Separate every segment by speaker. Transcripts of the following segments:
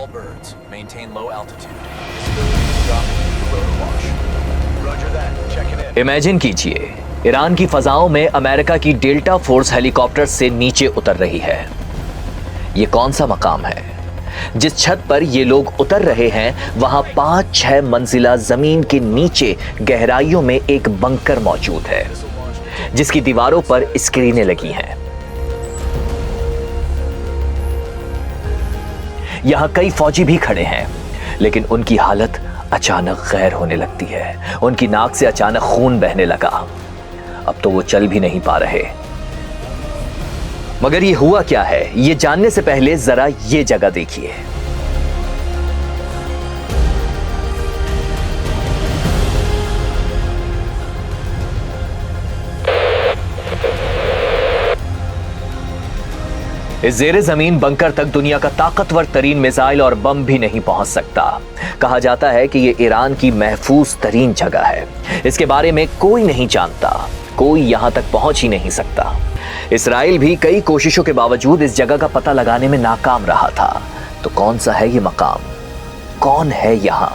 Speaker 1: all birds. Maintain low altitude. Visibility dropping to rotor wash. Roger that. Checking in.
Speaker 2: Imagine कीजिए, Iran की फजाओं में America की delta force helicopter से नीचे उतर रही है। ये कौन सा मकाम है? जिस छत पर ये लोग उतर रहे हैं वहां 5-6 मंजिला जमीन के नीचे गहराइयों में एक बंकर मौजूद है, जिसकी दीवारों पर स्क्रीनें लगी हैं। यहां कई फौजी भी खड़े हैं, लेकिन उनकी हालत अचानक गैर होने लगती है। उनकी नाक से अचानक खून बहने लगा। अब तो वो चल भी नहीं पा रहे। मगर ये हुआ क्या है, ये जानने से पहले जरा ये जगह देखिए। इस जेरे जमीन बंकर तक दुनिया का ताकतवर तरीन मिसाइल और बम भी नहीं पहुंच सकता। कहा जाता है कि यह ईरान की महफूज तरीन जगह है। इसके बारे में कोई नहीं जानता, कोई यहां तक पहुंच ही नहीं सकता। इस्राइल भी कई कोशिशों के बावजूद इस जगह का पता लगाने में नाकाम रहा था। तो कौन सा है ये मकाम? कौन है यहां?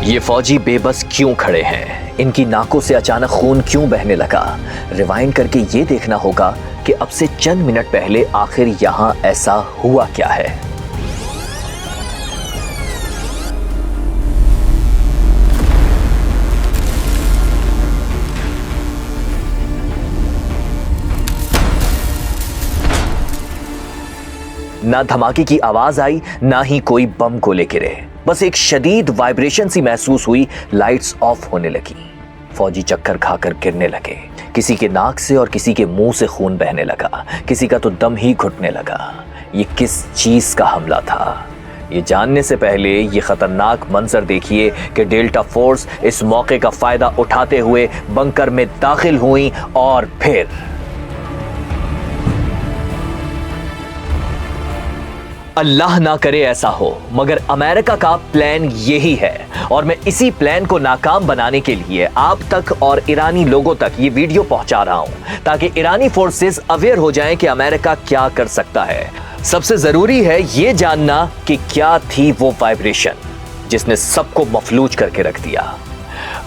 Speaker 2: ये फौजी बेबस क्यों खड़े हैं? इनकी नाकों से अचानक खून क्यों बहने लगा? रिवाइंड करके ये देखना होगा कि अब से चंद मिनट पहले आखिर यहां ऐसा हुआ क्या है। ना धमाके की आवाज आई, ना ही कोई बम गोले गिरे। बस एक शदीद वाइब्रेशन सी महसूस हुई। लाइट्स ऑफ होने लगी। फौजी चक्कर खाकर गिरने लगे। किसी के नाक से और किसी के मुंह से खून बहने लगा। किसी का तो दम ही घुटने लगा। ये किस चीज का हमला था? ये जानने से पहले ये खतरनाक मंजर देखिए कि डेल्टा फोर्स इस मौके का फायदा उठाते हुए बंकर में दाखिल हुई और फिर अल्लाह ना करे ऐसा हो, मगर अमेरिका का प्लान यही है और मैं इसी प्लान को नाकाम बनाने के लिए आप तक और ईरानी लोगों तक ये वीडियो पहुंचा रहा हूं, ताकि ईरानी फोर्सेस अवेयर हो जाएं कि अमेरिका क्या कर सकता है। सबसे जरूरी है ये जानना कि क्या थी वो वाइब्रेशन जिसने सबको मफलूज करके रख दिया।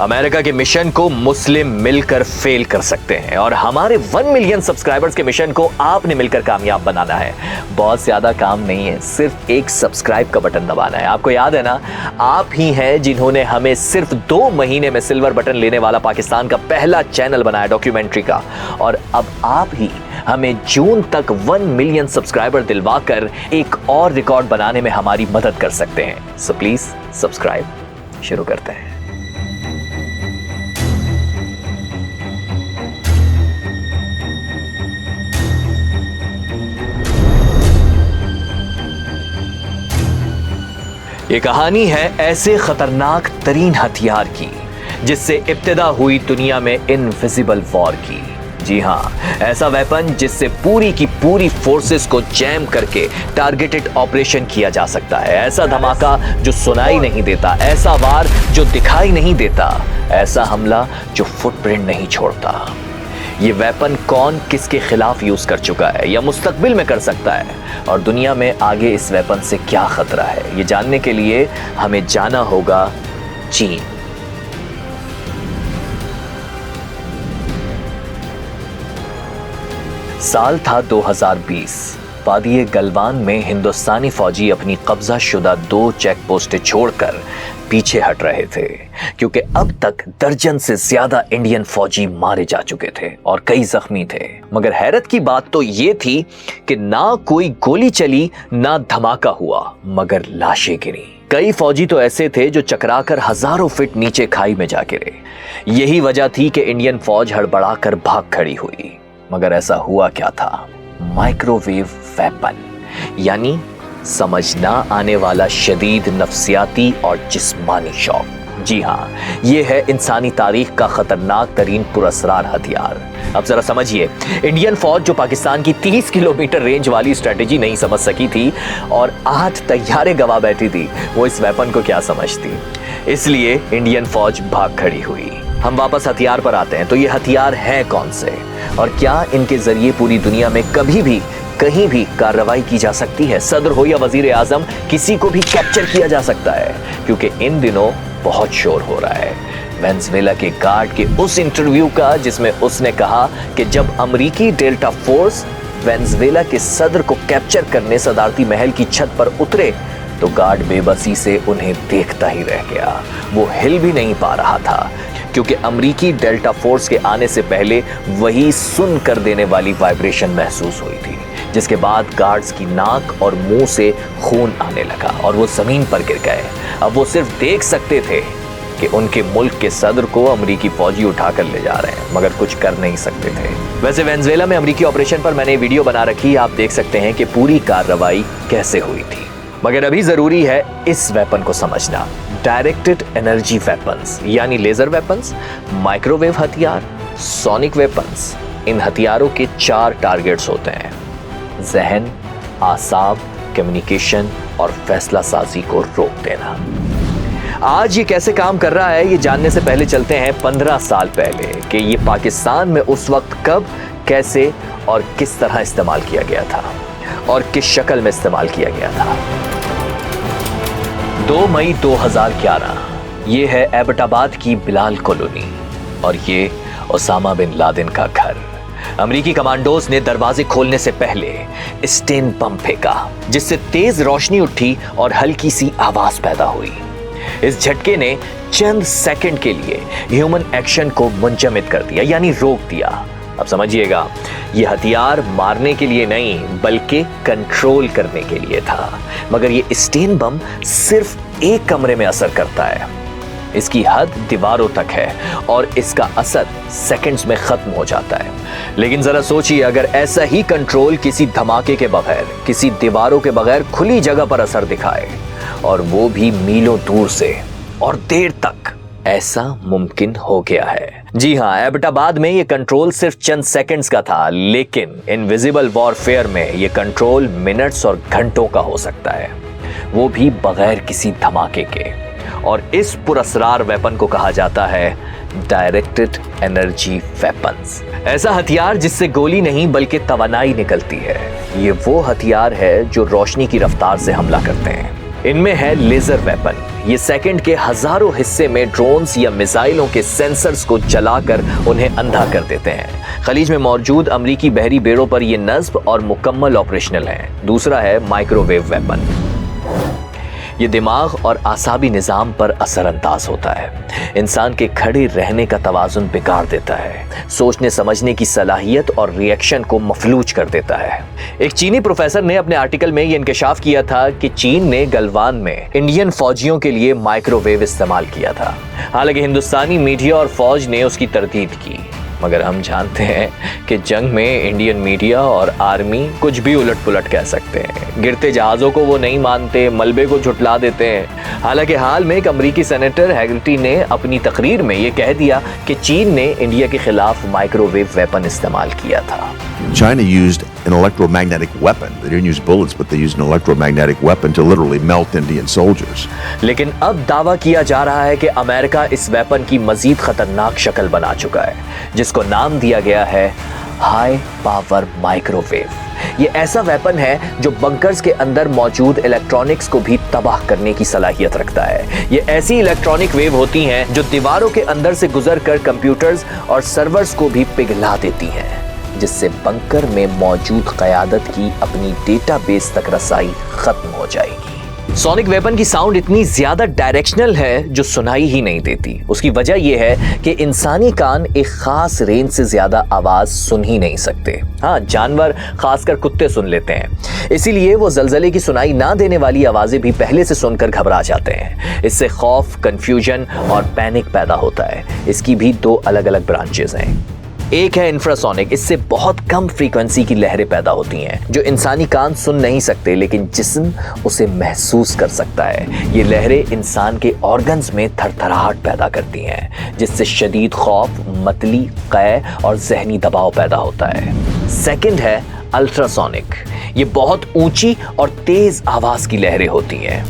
Speaker 2: अमेरिका के मिशन को मुस्लिम मिलकर फेल कर सकते हैं और हमारे 1 मिलियन सब्सक्राइबर्स के मिशन को आपने मिलकर कामयाब बनाना है। बहुत ज्यादा काम नहीं है, सिर्फ एक सब्सक्राइब का बटन दबाना है। आपको याद है ना, आप ही हैं जिन्होंने हमें सिर्फ 2 महीने में सिल्वर बटन लेने वाला पाकिस्तान का पहला चैनल बनाया डॉक्यूमेंट्री का, और अब आप ही हमें जून तक 1 मिलियन सब्सक्राइबर दिलवाकर एक और रिकॉर्ड बनाने में हमारी मदद कर सकते हैं। So please subscribe. शुरू करते हैं। ये कहानी है ऐसे खतरनाक तरीन हथियार की जिससे इब्तिदा हुई दुनिया में इनविजिबल वॉर की। जी हाँ, ऐसा वेपन जिससे पूरी की पूरी फोर्सेस को जैम करके टारगेटेड ऑपरेशन किया जा सकता है। ऐसा धमाका जो सुनाई नहीं देता, ऐसा वार जो दिखाई नहीं देता, ऐसा हमला जो फुटप्रिंट नहीं छोड़ता। ये वेपन कौन किसके खिलाफ यूज कर चुका है या मुस्तकबिल में कर सकता है, और दुनिया में आगे इस वेपन से क्या खतरा है, ये जानने के लिए हमें जाना होगा चीन। साल था 2020। वादी गलवान में हिंदुस्तानी फौजी अपनी कब्जा शुदा 2 चेक पोस्टें छोड़कर पीछे हट रहे थे, क्योंकि अब तक दर्जन से ज्यादा इंडियन फौजी मारे जा चुके थे और कई जख्मी थे। मगर हैरत की बात तो ये थी कि ना कोई गोली चली, ना धमाका हुआ, मगर लाशें गिरी। कई फौजी तो ऐसे थे जो चकराकर हजारों फीट नीचे खाई में जा गिरे। यही वजह थी कि इंडियन फौज हड़बड़ाकर भाग खड़ी हुई। मगर ऐसा हुआ क्या था? माइक्रोवेव वेपन, यानी समझ ना आने वाला शदीद नफ्सियाती और जिस्मानी शॉक। जी हाँ, ये है इंसानी तारीख का खतरनाक तरीन पुरअसरार हथियार। अब जरा समझिए, इंडियन फौज जो पाकिस्तान की 30 किलोमीटर रेंज वाली स्ट्रेटेजी नहीं समझ सकी थी और 8 तैयारे गवा बैठी थी, वो इस वेपन को क्या समझती। इसलिए इंडियन फौज भाग खड़ी हुई। हम वापस हथियार पर आते हैं। तो ये हथियार है कौन से और क्या इनके जरिए पूरी दुनिया में कभी भी कहीं भी कार्रवाई की जा सकती है? सदर हो या वजीर आजम, किसी को भी कैप्चर किया जा सकता है, क्योंकि इन दिनों बहुत शोर हो रहा है वेनेजुएला के गार्ड के उस इंटरव्यू का जिसमें उसने कहा कि जब अमेरिकी डेल्टा फोर्स वेनेजुएला के सदर को कैप्चर करने सदारती महल की छत पर उतरे तो गार्ड बेबसी से उन्हें देखता ही रह गया। वो हिल भी नहीं पा रहा था, क्योंकि अमेरिकी डेल्टा फोर्स के आने से पहले वही सुन कर देने वाली वाइब्रेशन महसूस हुई थी, जिसके बाद गार्ड्स की नाक और मुंह से खून आने लगा और वो जमीन पर गिर गए। अब वो सिर्फ देख सकते थे कि उनके मुल्क के सदर को अमेरिकी फौजी उठाकर ले जा रहे हैं, मगर कुछ कर नहीं सकते थे। वैसे वेनेजुएला में अमेरिकी ऑपरेशन पर मैंने वीडियो बना रखी, आप देख सकते हैं कि पूरी कार्रवाई कैसे हुई थी। मगर अभी जरूरी है इस वेपन को समझना। डायरेक्टेड एनर्जी वेपन्स यानी लेजर वेपन्स, माइक्रोवेव हथियार, सोनिक वेपन्स। इन हथियारों के 4 टारगेट्स होते हैं: जहन, आसाब, कम्युनिकेशन और फैसला साजी को रोक देना। आज ये कैसे काम कर रहा है ये जानने से पहले चलते हैं 15 साल पहले कि ये पाकिस्तान में उस वक्त कब, कैसे और किस तरह इस्तेमाल किया गया था और किस शक्ल में इस्तेमाल किया गया था। 2 मई 2011 ये है एबटाबाद की बिलाल कॉलोनी और ये ओसामा बिन लादेन का घर। अमेरिकी कमांडोज ने दरवाजे खोलने से पहले स्टेन बम फेंका, जिससे तेज रोशनी उठी और हल्की सी आवाज पैदा हुई। इस झटके ने चंद सेकंड के लिए ह्यूमन एक्शन को मुंजमद कर दिया, यानी रोक दिया। अब समझिएगा, यह हथियार मारने के लिए नहीं बल्कि कंट्रोल करने के लिए था। मगर यह स्टेन बम सिर्फ एक कमरे में असर करता है, इसकी हद दीवारों तक है और इसका असर सेकंड्स में खत्म हो जाता है। लेकिन जरा सोचिए, अगर ऐसा ही कंट्रोल किसी धमाके के बगैर, किसी दीवारों के बगैर खुली जगह पर असर दिखाए, और वो भी मीलों दूर से और देर तक, ऐसा मुमकिन हो गया है। जी हाँ, एबटाबाद में ये कंट्रोल सिर्फ चंद सेकंड्स का था, लेकिन इनविजिबल वॉरफेयर में ये कंट्रोल मिनट्स और घंटों का हो सकता है, वो भी बगैर किसी धमाके के। और इस पुरअसरार वेपन को कहा जाता है डायरेक्टेड एनर्जी वेपन्स। ऐसा हथियार जिससे गोली नहीं बल्कि तवानाई निकलती है। ये वो हथियार है जो रोशनी की रफ्तार से हमला करते हैं। इनमें है लेजर वेपन। ये सेकंड के हजारों हिस्से में ड्रोन्स या मिसाइलों के सेंसर्स को जलाकर उन्हें अंधा कर देते हैं। खलीज में मौजूद अमेरिकी बहरी बेड़ों पर ये नस्ब और मुकम्मल ऑपरेशनल है। दूसरा है माइक्रोवेव वेपन। ये दिमाग और आसाबी निजाम पर असरअंदाज होता है, इंसान के खड़े रहने का तवाजुन बिगाड़ देता है, सोचने समझने की सलाहियत और रिएक्शन को मफलूज कर देता है। एक चीनी प्रोफेसर ने अपने आर्टिकल में ये इंकशाफ किया था कि चीन ने गलवान में इंडियन फौजियों के लिए माइक्रोवेव इस्तेमाल किया था। हालांकि हिंदुस्तानी मीडिया और फौज ने उसकी तरदीद की, मगर हम जानते हैं कि जंग में इंडियन मीडिया और आर्मी कुछ भी उलट पुलट कह सकते हैं। गिरते जहाज़ों को वो नहीं मानते, मलबे को झुटला देते हैं। हालांकि हाल में एक अमेरिकी सेनेटर हैगर्टी ने अपनी तकरीर में ये कह दिया कि चीन ने इंडिया के खिलाफ माइक्रोवेव वेपन इस्तेमाल किया था।
Speaker 3: China used an electromagnetic weapon. They didn't use bullets, but they used an electromagnetic weapon to literally melt Indian soldiers.
Speaker 2: लेकिन अब दावा किया जा रहा है कि अमेरिका इस वेपन की मजीद खतरनाक शक्ल बना चुका है, जिसको नाम दिया गया है हाई पावर माइक्रोवेव। ये ऐसा वेपन है जो बंकर्स के अंदर मौजूद इलेक्ट्रॉनिक्स को भी तबाह करने की सलाहियत रखता है। ये ऐसी इलेक्ट्रॉनिक वेव होती हैं जो दीवारों के अंदर से गुजर कर कंप्यूटर्स और सर्वर्स को भी पिघला देती हैं, जिससे बंकर में मौजूद क़यादत की अपनी डेटाबेस तक रसाई खत्म हो जाएगी। सोनिक वेपन की साउंड इतनी ज्यादा डायरेक्शनल है जो सुनाई ही नहीं देती। उसकी वजह यह है कि इंसानी कान एक खास रेंज से ज्यादा आवाज सुन ही नहीं सकते। हाँ, जानवर खासकर कुत्ते सुन लेते हैं, इसीलिए वो जलजले की सुनाई ना देने वाली आवाजें भी पहले से सुनकर घबरा जाते हैं। इससे खौफ, कंफ्यूजन और पैनिक पैदा होता है। इसकी भी 2 अलग अलग ब्रांचेस हैं। एक है इंफ्रासोनिक। इससे बहुत कम फ्रीक्वेंसी की लहरें पैदा होती हैं जो इंसानी कान सुन नहीं सकते, लेकिन जिस्म उसे महसूस कर सकता है। ये लहरें इंसान के ऑर्गन्स में थरथराहट पैदा करती हैं, जिससे शदीद खौफ, मतली, कै और जहनी दबाव पैदा होता है। सेकंड है अल्ट्रासोनिक। ये बहुत ऊंची और तेज आवाज की लहरें होती हैं।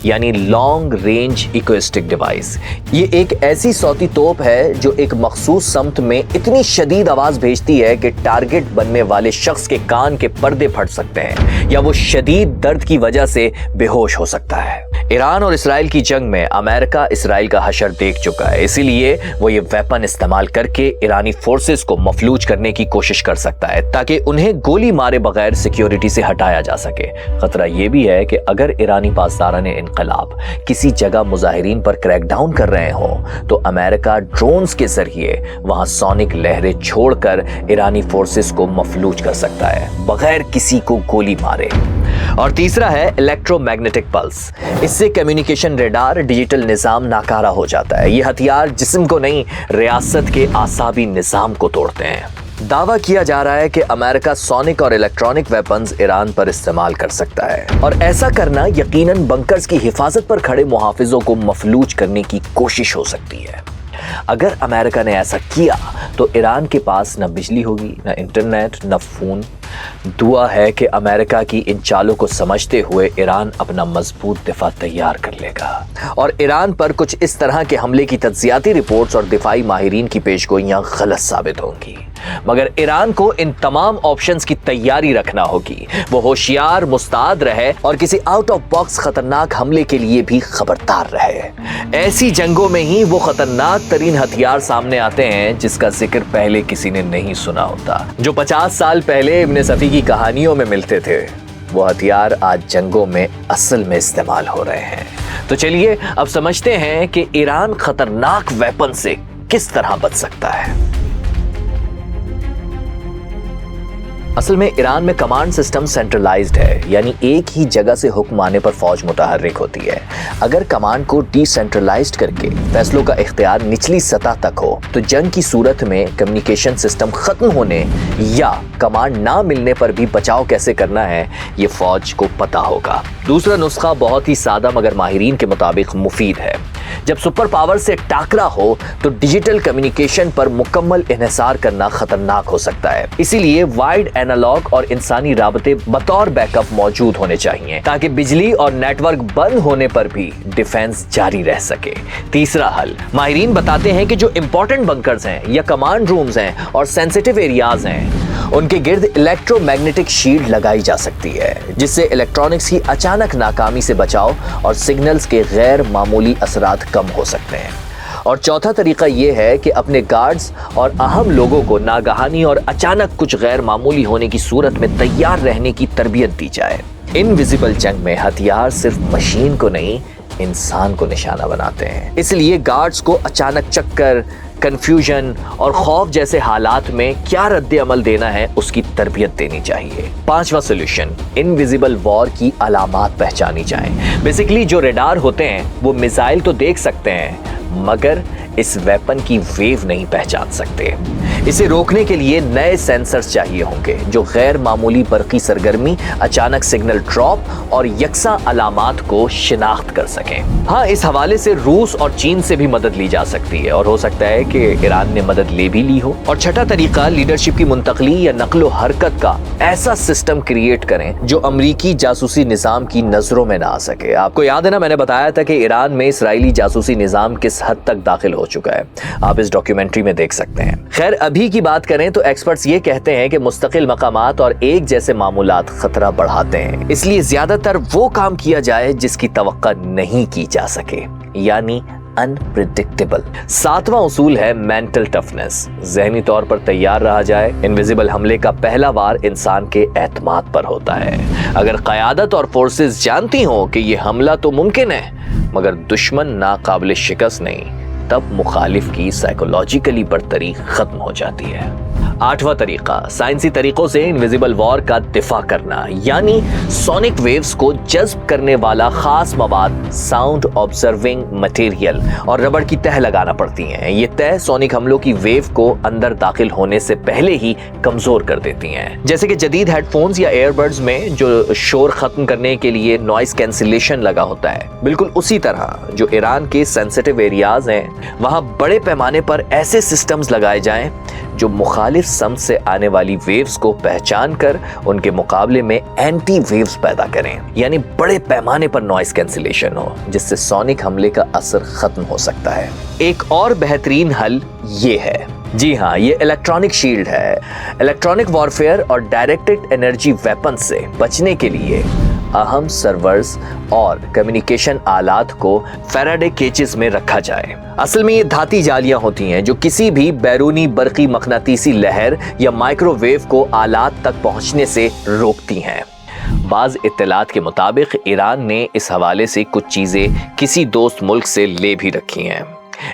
Speaker 2: यानी लॉन्ग रेंज इकोस्टिक डिवाइस। ये एक ऐसी सौती तोप है जो एक मखसूस समत में इतनी शदीद आवाज भेजती है कि टारगेट बनने वाले शख्स के कान के पर्दे फट सकते हैं या वो शदीद दर्द की वजह से बेहोश हो सकता है। ईरान और इसराइल की जंग में अमेरिका इसराइल का हशर देख चुका है, इसीलिए वो ये वेपन इस्तेमाल करके ईरानी फोर्सेस को मफलूज करने की कोशिश कर सकता है ताकि उन्हें गोली मारे बगैर सिक्योरिटी से हटाया जा सके। खतरा ये भी है कि अगर ईरानी पासदारान इनकलाब किसी जगह मुजाहिरीन पर क्रैकडाउन कर रहे हो तो अमेरिका ड्रोन्स के जरिए वहां सोनिक लहरें छोड़कर ईरानी फोर्सेस को मफलूज कर सकता है बगैर किसी को गोली मारे। और तीसरा है इलेक्ट्रोमैग्नेटिक पल्स। इससे कम्युनिकेशन रेडार डिजिटल निजाम नाकारा हो जाता है। ये हथियार जिस्म को नहीं, रियासत के आसाबी निजाम को तोड़ते हैं। दावा किया जा रहा है कि अमेरिका सोनिक और इलेक्ट्रॉनिक वेपन्स ईरान पर इस्तेमाल कर सकता है और ऐसा करना यकीनन बंकर्स की हिफाजत पर खड़े मुहाफिजों को मफलूज करने की कोशिश हो सकती है। अगर अमेरिका ने ऐसा किया तो ईरान के पास न बिजली होगी, न इंटरनेट, न फोन। दुआ है कि अमेरिका की इन चालों को समझते हुए ईरान अपना मजबूत दिफा तैयार कर लेगा और ईरान पर कुछ इस तरह के हमले की तज्जियाती रिपोर्ट्स और दिफाई माहिरीन की पेशगोइयां गलत साबित होंगी। मगर ईरान को इन तमाम ऑप्शंस की तैयारी रखना होगी। वो होशियार, मुस्ताद रहे और किसी आउट ऑफ बॉक्स खतरनाक हमले के लिए भी खबरदार रहे। ऐसी जंगों में ही वो खतरनाक तरीन हथियार सामने आते हैं जिसका जिक्र पहले किसी ने नहीं सुना होता, जो 50 साल पहले इब्न सफी की कहानियों में मिलते थे। वो हथियार आज जंगों में असल में इस्तेमाल हो रहे हैं। तो चलिए अब समझते हैं कि ईरान खतरनाक वेपन से किस तरह बच सकता है। असल में ईरान में कमांड सिस्टम सेंट्रलाइज्ड है, यानी एक ही जगह से हुक्म आने पर फौज मुतहर्रिक होती है। अगर कमांड को डिसेंट्रलाइज्ड करके फैसलों का इख्तियार निचली सतह तक हो तो जंग की सूरत में कम्युनिकेशन सिस्टम खत्म होने या कमांड ना मिलने पर भी बचाव कैसे करना है ये फौज को पता होगा। दूसरा नुस्खा बहुत ही सादा मगर माहिरीन के मुताबिक मुफीद है। जब सुपर पावर से टाकरा हो तो डिजिटल कम्युनिकेशन पर मुकम्मल इन्हिसार करना खतरनाक हो सकता है। इसीलिए वाइड एनालॉग और इंसानी राबते बतौर बैकअप मौजूद होने चाहिए ताकि बिजली और नेटवर्क बंद होने पर भी डिफेंस जारी रह सके। तीसरा हल, माहिरीन बताते हैं कि जो इंपॉर्टेंट बंकर्स हैं या कमांड रूम्स हैं और सेंसिटिव एरियाज हैं उनके गिर्द इलेक्ट्रोमैग्नेटिक शील्ड लगाई जा सकती है जिससे इलेक्ट्रॉनिक्स की अचानक नाकामी से बचाव और सिग्नल्स के गैर मामूली असरात कम हो सकते हैं। और चौथा तरीका यह है कि अपने गार्ड्स और अहम लोगों को नागहानी और अचानक कुछ गैर मामूली होने की सूरत में तैयार रहने की तरबियत दी जाए। इनविजिबल जंग में हथियार सिर्फ मशीन को नहीं, इंसान को निशाना बनाते हैं। इसलिए गार्ड्स को अचानक चक्कर, कंफ्यूजन और खौफ जैसे हालात में क्या रद्द अमल देना है उसकी तरबियत देनी चाहिए। पांचवा सॉल्यूशन, इनविजिबल वॉर की अलामात पहचानी जाएं। बेसिकली जो रेडार होते हैं वो मिसाइल तो देख सकते हैं मगर इस वेपन की वेव नहीं पहचान सकते। इसे रोकने के लिए नए सेंसर्स चाहिए होंगे जो गैर मामूली बरकी सरगर्मी, अचानक सिग्नल ड्रॉप और यकसा अलामात को शिनाख्त कर सकें। हाँ, इस हवाले से रूस और चीन से भी मदद ली जा सकती है और हो सकता है कि ईरान ने मदद ले भी ली हो। और छठा तरीका, लीडरशिप की मुंतकली या नकलो हरकत का ऐसा सिस्टम क्रिएट करें जो अमरीकी जासूसी निजाम की नजरों में ना आ सके। आपको याद है ना, मैंने बताया था कि ईरान में इसराइली जासूसी निजाम किस हद तक दाखिल हो चुका है। आप इस डॉक्यूमेंट्री में देख सकते हैं। खैर, अभी की बात करें तो एक्सपर्ट्स ये कहते हैं कि मुस्तकिल मकामात और एक जैसे मामूलात खतरा बढ़ाते हैं, इसलिए ज्यादातर वो काम किया जाए जिसकी तवक्का नहीं की जा सके, यानी अनप्रिडिक्टेबल। सातवां उसूल है मेंटल टफनेस। ज़हनी तौर पर तैयार रहा जाए। इनविजिबल हमले का पहला वार इंसान के एतमाद पर होता है। अगर क़यादत और फोर्सेस जानती हो कि ये हमला तो मुमकिन है मगर दुश्मन नाकाबिल शिकस्त नहीं, तब मुखालिफ की साइकोलॉजिकली बर्तरी खत्म हो जाती है। आठवां तरीका, साइंसी तरीकों से इनविजिबल वॉर का दिफा करना, यानी सोनिक वेव्स को जज्ब करने वाला खास मवाद, साउंड ऑब्जर्विंग मटेरियल और रबड़ की तह लगाना पड़ती हैं। ये तह सोनिक हमलों की वेव को अंदर दाखिल होने से पहले ही कमजोर कर देती हैं। जैसे कि जदीद हेडफोन्स या एयरबड्स में जो शोर खत्म करने के लिए नॉइस कैंसिलेशन लगा होता है, बिल्कुल उसी तरह जो ईरान के सेंसिटिव एरियाज हैं वहां बड़े पैमाने पर ऐसे सिस्टम्स लगाए जाएं जो मुखालिफ सम से आने वाली वेव्स को पहचान कर उनके मुकाबले में एंटी वेव्स पैदा करें, यानी बड़े पैमाने पर नॉइस कैंसिलेशन हो, जिससे सोनिक हमले का असर खत्म हो सकता है। एक और बेहतरीन हल ये है, जी हाँ, ये इलेक्ट्रॉनिक शील्ड है। इलेक्ट्रॉनिक वॉरफेयर और डायरेक्टेड एनर्जी वेपन से बचने के लिए अहम सर्वर्स और कम्युनिकेशन आलात को फैराडे केजेस में रखा जाए। असल में ये धाती जालियां होती हैं जो किसी भी बैरूनी बरकी मकनातीसी लहर या माइक्रोवेव को आलात तक पहुंचने से रोकती हैं। बाज इत्तलात के मुताबिक ईरान ने इस हवाले से कुछ चीजें किसी दोस्त मुल्क से ले भी रखी हैं।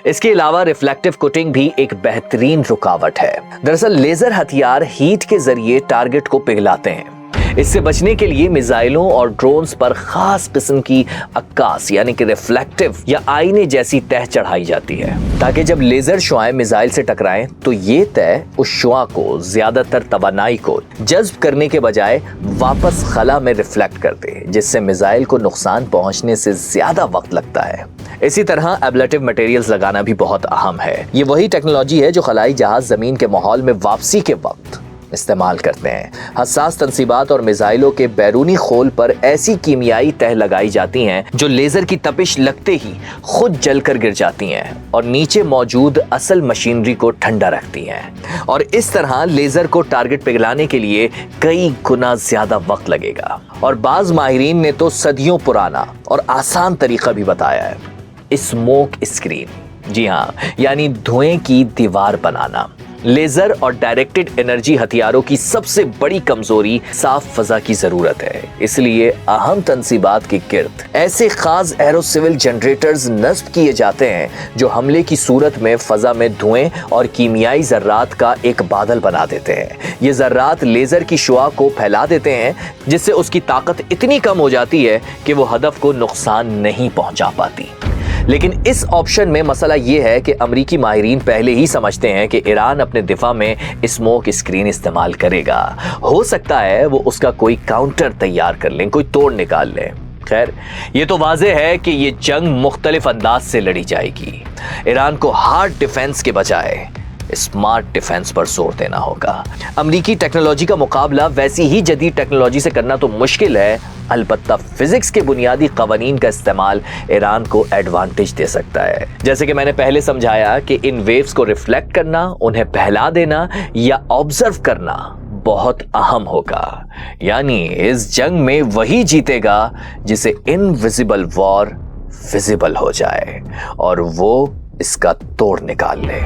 Speaker 2: इसके अलावा रिफ्लेक्टिव कोटिंग भी एक बेहतरीन रुकावट है। दरअसल लेजर हथियार हीट के जरिए टारगेट को पिघलाते हैं। इससे बचने के लिए मिसाइलों और ड्रोन्स पर खास किस्म की अक्कास यानी कि रिफ्लेक्टिव या आईने जैसी तह चढ़ाई जाती है, ताकि जब लेजर शुआएं मिसाइल से टकराएं तो ये तह उस शुआ को ज्यादातर तवानाई को जज्ब करने के बजाय वापस खला में रिफ्लेक्ट कर दे, जिससे मिसाइल को नुकसान पहुंचने से ज्यादा वक्त लगता है। इसी तरह एब्लेटिव मटेरियल्स लगाना भी बहुत अहम है। ये वही टेक्नोलॉजी है जो खलाई जहाज जमीन के माहौल में वापसी के वक्त इस्तेमाल करते हैं। हसास तंसीबात और मिसाइलों के बैरूनी खोल पर ऐसी कीमियाई तह लगाई जाती हैं जो लेजर की तपिश लगते ही खुद जलकर गिर जाती हैं और नीचे मौजूद असल मशीनरी को ठंडा रखती हैं, और इस तरह लेजर को टारगेट पिघलाने के लिए कई गुना ज्यादा वक्त लगेगा। और बाज माहिरीन ने तो सदियों पुराना और आसान तरीका भी बताया है, स्मोक स्क्रीन। जी हाँ, यानी धुएं की दीवार बनाना। लेजर और डायरेक्टेड एनर्जी हथियारों की सबसे बड़ी कमजोरी साफ फजा की जरूरत है, इसलिए अहम तंसीबात के गिर्द ऐसे खास एरोसिविल जनरेटर्स नस्ब किए जाते हैं जो हमले की सूरत में फजा में धुएं और कीमियाई जर्रात का एक बादल बना देते हैं। ये जर्रात लेजर की शुआ को फैला देते हैं, जिससे उसकी ताकत इतनी कम हो जाती है कि वो हदफ को नुकसान नहीं पहुंचा पाती। लेकिन इस ऑप्शन में मसला यह है कि अमरीकी माहिरीन पहले ही समझते हैं कि ईरान अपने दिफा में स्मोक स्क्रीन इस्तेमाल करेगा। हो सकता है वो उसका कोई काउंटर तैयार कर लें, कोई तोड़ निकाल लें। खैर, ये तो वाज़ेह है कि ये जंग मुख्तलिफ अंदाज से लड़ी जाएगी। ईरान को हार्ड डिफेंस के बजाय स्मार्ट डिफेंस पर जोर देना होगा। अमरीकी टेक्नोलॉजी का मुकाबला वैसी ही जदीद टेक्नोलॉजी से करना तो मुश्किल है, अलबत्ता फिजिक्स के बुनियादी कवानीन का इस्तेमाल ईरान को एडवांटेज दे सकता है। जैसे कि मैंने पहले समझाया कि इन वेव्स को रिफ्लेक्ट करना, उन्हें फैला देना या ऑब्जर्व करना बहुत अहम होगा। यानी इस जंग में वही जीतेगा जिसे इनविजिबल वॉर विजिबल हो जाए और वो इसका तोड़ निकाल ले।